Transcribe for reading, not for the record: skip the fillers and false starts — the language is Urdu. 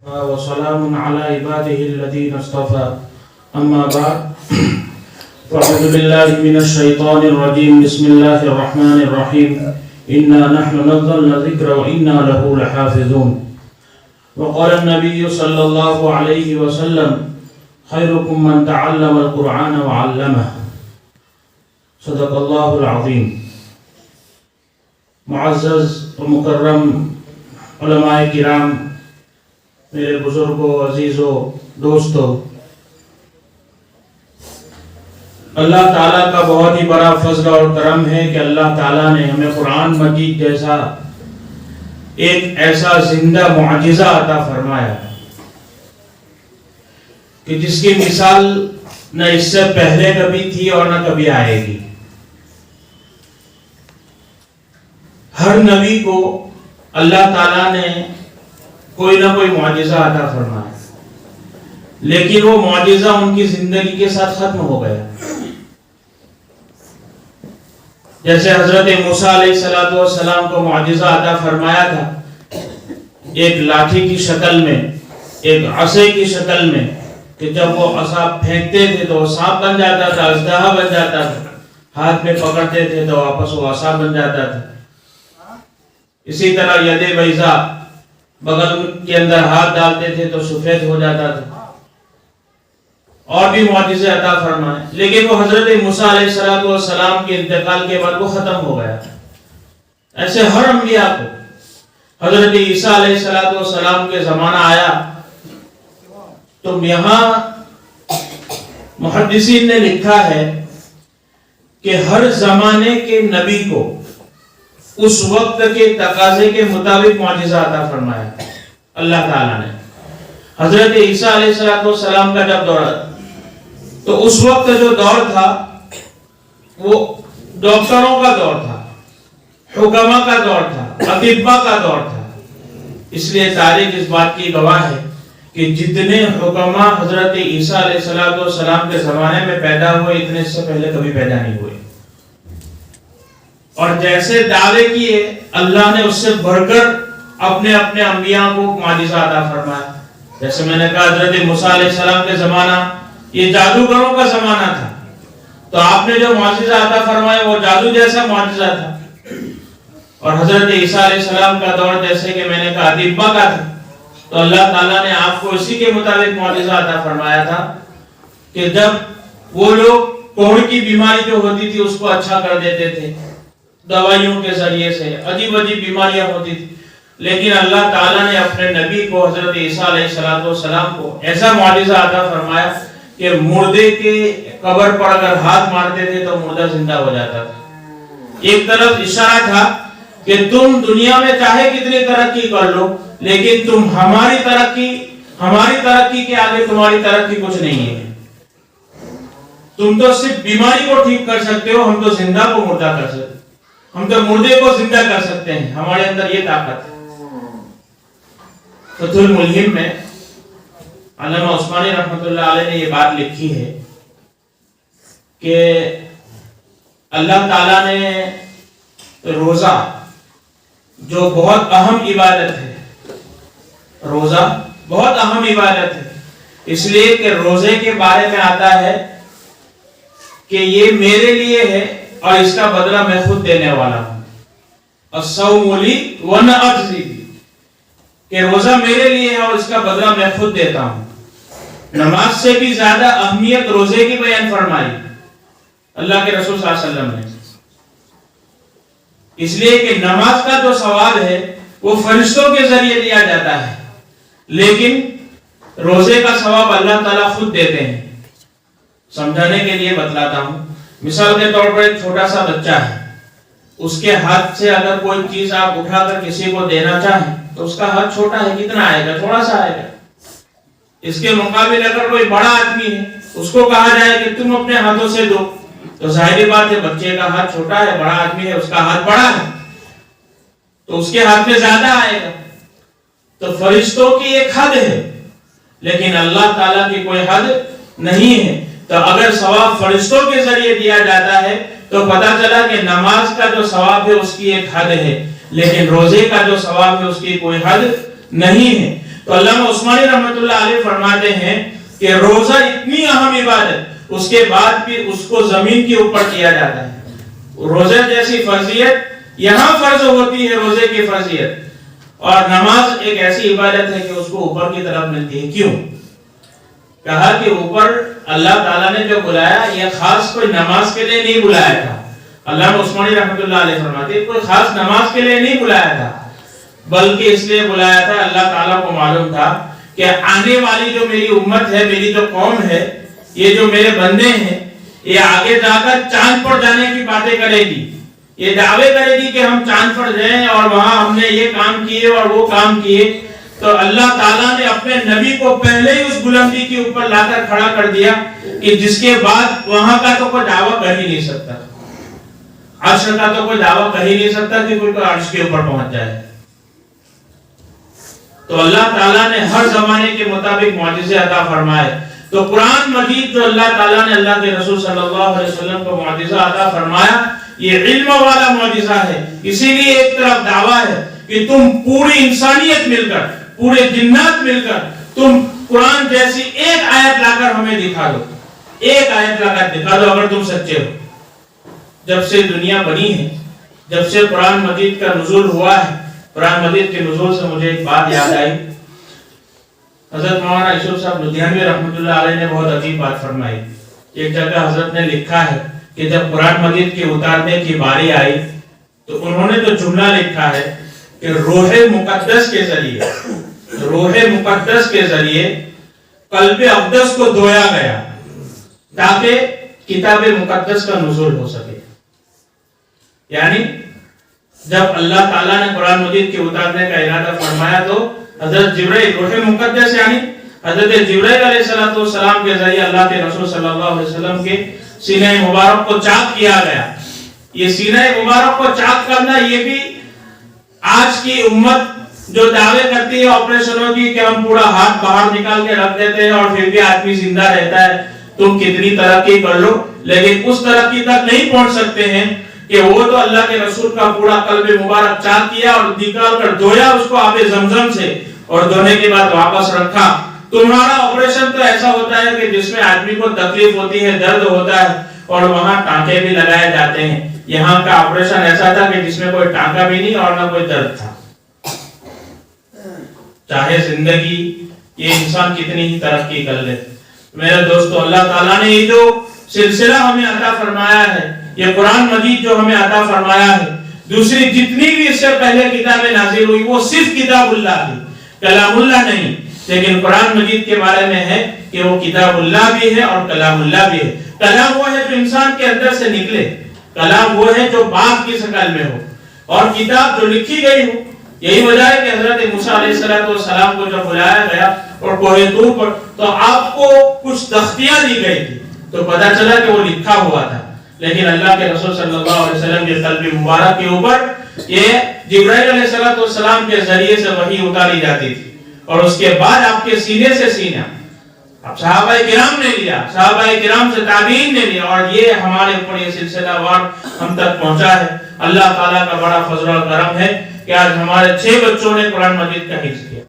وسلام على عباده الذين اصطفى أما بعد فأعوذ بالله من الشيطان الرجيم بسم الله الرحمن الرحيم إنا نحن نزلنا الذكر وإنا له لحافظون وقال النبي صلى الله عليه وسلم خيركم من تعلم القرآن وعلمه صدق الله العظيم. معزز و مکرم علماء کرام، میرے بزرگوں، عزیزوں، دوستوں، اللہ تعالیٰ کا بہت ہی بڑا فضل اور کرم ہے کہ اللہ تعالیٰ نے ہمیں قرآن مجید جیسا ایک ایسا زندہ معجزہ عطا فرمایا کہ جس کی مثال نہ اس سے پہلے کبھی تھی اور نہ کبھی آئے گی. ہر نبی کو اللہ تعالیٰ نے کوئی نہ کوئی معجزہ عطا فرمایا، لیکن وہ معجزہ ان کی زندگی کے ساتھ ختم ہو گیا. جیسے حضرت موسیٰ علیہ السلام کو معجزہ عطا فرمایا تھا ایک لاٹھی کی شکل میں، ایک عصا کی شکل میں، کہ جب وہ عصا پھینکتے تھے تو وہ سانپ بن جاتا تھا، اژدہا بن جاتا تھا، ہاتھ میں پکڑتے تھے تو واپس وہ عصا بن جاتا تھا. اسی طرح ید بیضا، بغل کے اندر ہاتھ ڈالتے تھے تو سفید ہو جاتا تھا. اور بھی معجزے عطا فرمائے، لیکن وہ حضرت موسیٰ علیہ السلام کے انتقال کے بعد وہ ختم ہو گیا. ایسے ہر انبیاء کو حضرت عیسیٰ علیہ السلام کے زمانہ آیا تو یہاں محدثین نے لکھا ہے کہ ہر زمانے کے نبی کو اس وقت کے تقاضے کے مطابق معجزہ عطا فرمایا اللہ تعالیٰ نے. حضرت عیسیٰ علیہ السلام کا جب دور تو اس وقت جو دور تھا وہ ڈاکٹروں کا دور تھا، حکما کا دور تھا، اطباء کا دور تھا. اس لیے تاریخ اس بات کی گواہ ہے کہ جتنے حکما حضرت عیسیٰ علیہ السلام کے زمانے میں پیدا ہوئے اتنے اس سے پہلے کبھی پیدا نہیں ہوئے. اور جیسے دعوے کیے اللہ نے اس سے بڑھ کر اپنے انبیاء کو معجزہ عطا فرمایا. جیسے میں نے کہا حضرت موسیٰ علیہ السلام کے زمانہ یہ جادوگروں کا زمانہ تھا، تو آپ نے جو معجزہ عطا فرمایا وہ جادو جیسا معجزہ تھا. اور حضرت عیسیٰ علیہ السلام کا دور جیسے کہ میں نے کہا اطباء کا تھا، تو اللہ تعالیٰ نے آپ کو اسی کے مطابق معجزہ عطا فرمایا تھا کہ جب وہ لوگ کوڑ کی بیماری جو ہوتی تھی اس کو اچھا کر دیتے تھے دوائیوں کے ذریعے سے، عجیب بیماریاں ہوتی تھی، لیکن اللہ تعالیٰ نے اپنے نبی کو حضرت عیسیٰ علیہ السلام کو ایسا معجزہ عطا فرمایا کہ مردے کے قبر پر اگر ہاتھ مارتے تھے تو مردہ زندہ ہو جاتا تھا. ایک طرف اشارہ تھا کہ تم دنیا میں چاہے کتنی ترقی کر لو، لیکن تم ہماری ترقی کے آگے تمہاری ترقی کچھ نہیں ہے. تم تو صرف بیماری کو ٹھیک کر سکتے ہو، ہم تو زندہ کو مردہ کر سکتے، ہم تو مردے کو زندہ کر سکتے ہیں، ہمارے اندر یہ طاقت ہے. فتح الملہم میں علامہ عثمانی رحمۃ اللہ علیہ نے یہ بات لکھی ہے کہ اللہ تعالیٰ نے روزہ جو بہت اہم عبادت ہے، روزہ بہت اہم عبادت ہے، اس لیے کہ روزے کے بارے میں آتا ہے کہ یہ میرے لیے ہے اور اس کا بدلہ میں خود دینے والا ہوں. الصوم لی وانا اجزی بہ، کہ روزہ میرے لیے ہے اور اس کا بدلہ میں خود دیتا ہوں. نماز سے بھی زیادہ اہمیت روزے کی بیان فرمائی اللہ کے رسول صلی اللہ علیہ وسلم نے، اس لیے کہ نماز کا جو ثواب ہے وہ فرشتوں کے ذریعے دیا جاتا ہے، لیکن روزے کا ثواب اللہ تعالیٰ خود دیتے ہیں. سمجھانے کے لیے بتلاتا ہوں. مثال کے طور پر ایک چھوٹا سا بچہ ہے، اس کے ہاتھ سے اگر کوئی چیز آپ اٹھا کر کسی کو دینا چاہیں تو اس کا ہاتھ چھوٹا ہے، کتنا آئے گا؟ تھوڑا سا آئے گا. اس کے مقابل اگر کوئی بڑا آدمی ہے اس کو کہا جائے کہ تم اپنے ہاتھوں سے دو، تو ظاہری بات ہے بچے کا ہاتھ چھوٹا ہے، بڑا آدمی ہے اس کا ہاتھ بڑا ہے تو اس کے ہاتھ میں زیادہ آئے گا. تو فرشتوں کی ایک حد ہے لیکن اللہ تعالیٰ کی کوئی حد نہیں ہے. تو اگر ثواب فرشتوں کے ذریعے دیا جاتا ہے تو پتا چلا کہ نماز کا جو ثواب ہے اس کی ایک حد ہے، لیکن روزے کا جو ثواب ہے اس کی کوئی حد نہیں ہے. تو علامہ عثمانی رحمۃ اللہ علیہ فرماتے ہیں کہ روزہ اتنی اہم عبادت، اس کے بعد بھی اس کو زمین کے اوپر کیا جاتا ہے۔ روزے جیسی فرضیت یہاں فرض ہوتی ہے، روزے کی فرضیت، اور نماز ایک ایسی عبادت ہے کہ اس کو اوپر کی طرف ملتی ہے۔ کیوں؟ کہا کہ اوپر اللہ تعالیٰ نے جو بلایا یہ خاص کوئی نماز کے لیے نہیں بلایا تھا۔ علامہ عثمانی رحمۃ اللہ علیہ فرماتے ہیں کوئی خاص نماز کے لیے نہیں بلایا تھا، بلکہ اس لیے بلایا تھا اللہ تعالیٰ کو معلوم تھا کہ آنے والی جو میری امت ہے، میری جو قوم ہے، یہ جو میرے بندے ہیں، یہ آگے جا کر چاند پر جانے کی باتیں کرے گی، یہ دعوے کرے گی کہ ہم چاند پر جائیں اور وہاں ہم نے یہ کام کیے اور وہ کام کیے۔ تو اللہ تعالیٰ نے اپنے نبی کو پہلے ہی اس بلندی کے اوپر لا کر کھڑا کر دیا کہ جس کے بعد وہاں کا تو کوئی دعویٰ کر ہی نہیں سکتا، عرش کا تو کوئی دعویٰ کر ہی نہیں سکتا کہ کوئی عرش کے اوپر پہنچ جائے۔ تو اللہ تعالیٰ نے ہر زمانے کے مطابق معجزے عطا فرمائے۔ تو قرآن مجید جو اللہ تعالیٰ نے اللہ کے رسول صلی اللہ علیہ وسلم کو معجزہ عطا فرمایا، یہ علم والا معجزہ ہے۔ اسی لیے ایک طرف دعویٰ ہے کہ تم پوری انسانیت مل کر، پورے جنات مل کر تم قرآن جیسی ایک آیت لا کر ہمیں دکھا دو، ایک آیت لا کر دکھا دو اگر تم سچے ہو۔ جب سے دنیا بنی ہے، جب سے قرآن مجید کا نزول ہوا ہے، قرآن مجید کے نزول سے مجھے ایک بات یاد آئی۔ حضرت مولانا یوسف صاحب لدھیانوی رحمۃ اللہ علیہ نے بہت عجیب بات فرمائی۔ ایک جگہ حضرت نے لکھا ہے کہ جب قرآن مجید کے اتارنے کی باری آئی تو انہوں نے تو جملہ لکھا ہے کہ روح مقدس کے ذریعے، روح مقدس کے ذریعے قلب اقدس کو دھویا گیا تاکہ کتاب مقدس کا نزول ہو سکے۔ یعنی جب اللہ تعالیٰ نے قرآن مجید کے اتارنے کا ارادہ فرمایا تو حضرت جبرائیل، روح مقدس یعنی حضرت جبرائیل علیہ السلام کے ذریعے اللہ کے رسول صلی اللہ علیہ وسلم کے سینہ مبارک کو چاک کیا گیا۔ یہ سینہ مبارک کو چاک کرنا یہ بھی آج کی امت جو دعوے کرتی ہے آپریشنوں کی کہ ہم پورا ہاتھ باہر نکال کے رکھ دیتے ہیں اور پھر بھی آدمی زندہ رہتا ہے، تم کتنی ترقی کر لو، لیکن اس ترقی تک نہیں پہنچ سکتے ہیں کہ وہ تو اللہ کے رسول کا پورا قلب مبارک چاک کیا اور نکال کر دھویا اس کو آب زمزم سے، اور دھونے کے بعد واپس رکھا۔ تمہارا آپریشن تو ایسا ہوتا ہے کہ جس میں آدمی کو تکلیف ہوتی ہے، درد ہوتا ہے اور وہاں ٹانکے بھی لگائے جاتے ہیں۔ یہاں کا آپریشن ایسا تھا کہ جس میں کوئی ٹانکا بھی نہیں اور نہ کوئی درد تھا۔ چاہے زندگی یہ انسان کتنی ہی ترقی کر لے، میرے دوستو، اللہ تعالیٰ نے یہ جو سلسلہ ہمیں عطا فرمایا ہے، یہ قرآن مجید جو ہمیں عطا فرمایا ہے، دوسری جتنی بھی اس سے پہلے کتابیں نازل ہوئی وہ صرف کتاب اللہ تھی، کلام اللہ نہیں۔ لیکن قرآن مجید کے بارے میں ہے کہ وہ کتاب اللہ بھی ہے اور کلام اللہ بھی ہے۔ کلام وہ ہے جو انسان کے اندر سے نکلے، کلام وہ ہے جو بات کی شکل میں ہو، اور کتاب جو لکھی گئی ہو۔ یہی وجہ ہے کہ حضرت موسیٰ علیہ السلام کو جب بلایا گیا اور کوہ طور پر، تو آپ کو کچھ تختیاں دی گئی تھی، تو پتہ چلا کہ وہ لکھا ہوا تھا، لیکن اللہ کے رسول صلی اللہ علیہ وسلم کے قلب مبارک کے اوپر یہ جبرائیل علیہ السلام کے ذریعے سے وحی اتاری جاتی تھی، اور اس کے بعد آپ کے سینے سے سینہ اب صحابہ کرام نے لیا، صحابہ کرام سے تابعین نے لیا، اور یہ ہمارے اوپر یہ سلسلہ وار ہم تک پہنچا ہے۔ اللہ تعالیٰ کا بڑا فضل و کرم ہے کہ آج ہمارے 6 بچوں نے قرآن مجید کا حفظ